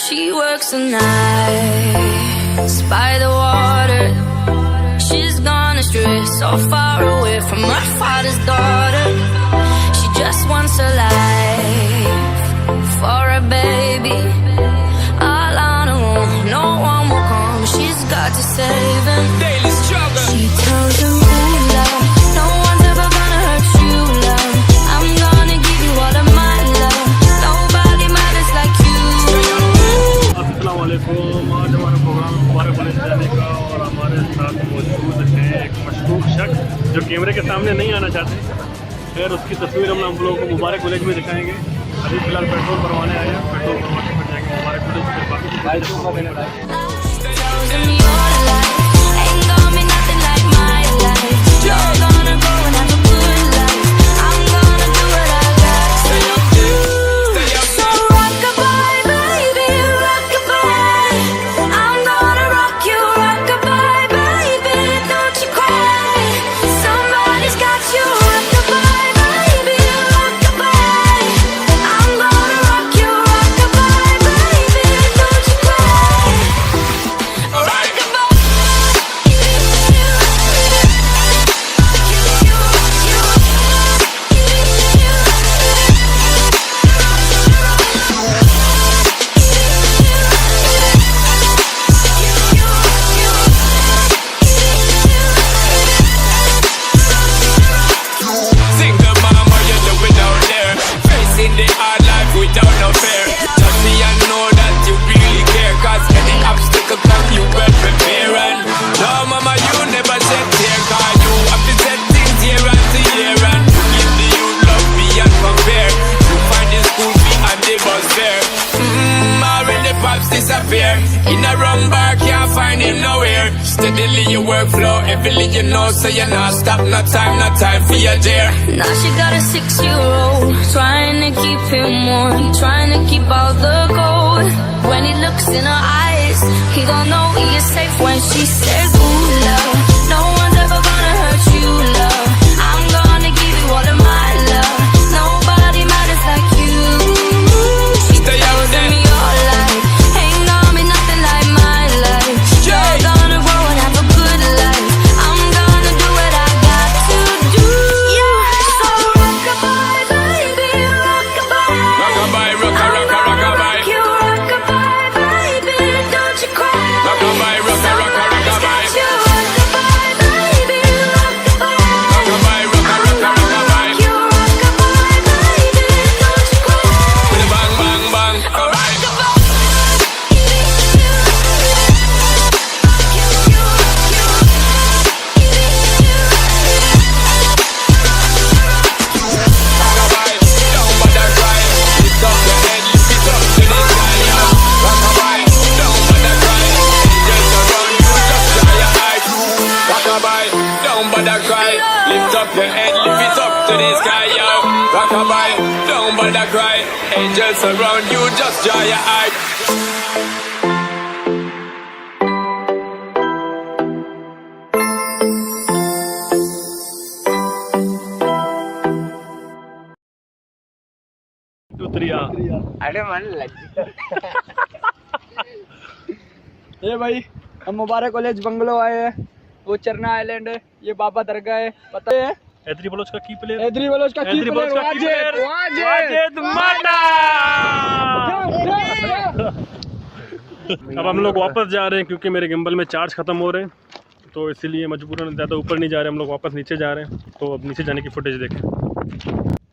She works the nights by the water. She's gone astray, so far away from her father's daughter. She just wants a life for a baby. All on her own, no one will come. She's got to save him. Daily struggle. She tells him, ooh, love, no one's ever gonna hurt you, love. I'm gonna give you all of my love. Nobody matters like you. अस्सलाम वालेकुम। आज हमारा programme मुबारक college जाने का और हमारे साथ मौजूद है एक मशहूर शख्स जो कैमरे के सामने नहीं आना चाहते। खैर उसकी तस्वीर हम लोगों को मुबारक कॉलेज में दिखाएंगे। अभी फिलहाल पेट्रोल भरवाने आए हैं, पेट्रोल भरवा के फिर जाएंगे मुबारक कॉलेज। फिर बाकी Tells him your life ain't gonna be nothing like my life. You're gonna go and have a good life. I'm gonna do what I got to do. So rock-a-bye, baby, rock-a-bye. I'm gonna rock you, rock-a-bye, baby, don't you cry. Somebody's got you, rock-a-bye, baby, rock-a-bye. I'm gonna rock you, rock-a-bye, baby, don't you cry. Single mama, you do it out there. Facing the hard life without no fear. Trust me, I know that you really care. Cause any obstacle come, you well prepare. And no mama, you never set here. Cause you have to set things year after year. And to give the youth love beyond compare. You find the school fee and the bus fare. Already pops disappear. In a wrong bar, can't find him nowhere. Steadily your workflow, everything you know, so you're not stop, no time for your dear. Now she got a 6-year-old, trying to keep him warm, trying to keep all the gold. When he looks in her eyes, he don't know he is safe when she says, ooh, love, no one's ever gonna hurt you, love. I'm gonna give you all of my love. Nobody matters like you. She Stay out tells there. me your life ain't gonna be nothing like my life. You're gonna grow and have a good life. I'm gonna do what I got to do. So rock-a-bye, baby, rock-a-bye. Rock-a-bye, rock-a-rock-a-rock-a-bye. You rock-a-bye, baby, don't you cry. Rock-a-bye, rock-a-rock-a-rock-a-bye. You rock-a-bye, baby, rock-a-bye. Rock-a-bye, rock-a-rock-a-rock-a-bye. You rock-a-bye, baby, don't you cry. Bang, bang, bang, rock-a-bye. Rock-a-bye, don't bother cry. Lift up your head, lift it up to the sky, yo. Rock-a-bye, don't bother cry. Angels around you, just dry your eyes. Rock-a-bye, don't bother cry. Lift up your head, lift it up to the sky, yo. Rock-a-bye, don't bother cry. Angels around you, just dry your eyes. उतरिया। अरे मन लग ये भाई हम मुबारक college bungalow आए हैं। वो चरना आइलैंड है, ये बाबा दरगाह है, पता है। एदरी बलोच का की प्लेयर, एदरी बलोच का की प्लेयर वाजिद माना। अब हम लोग वापस जा रहे हैं क्योंकि मेरे गिम्बल में चार्ज ख़त्म हो रहे हैं, तो इसीलिए मजबूरन ज़्यादा ऊपर नहीं जा रहे, हम लोग वापस नीचे जा रहे हैं। तो अब नीचे जाने की फुटेज देखें।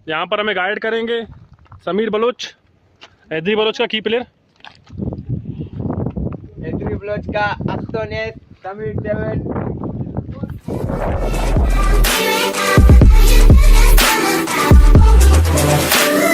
यहाँ पर हमें गाइड करेंगे समीर बलोच, एदरी बलोच का की प्लेयर। एदरी बलोच का अख्तोनेस समीर डेविड। Thank you.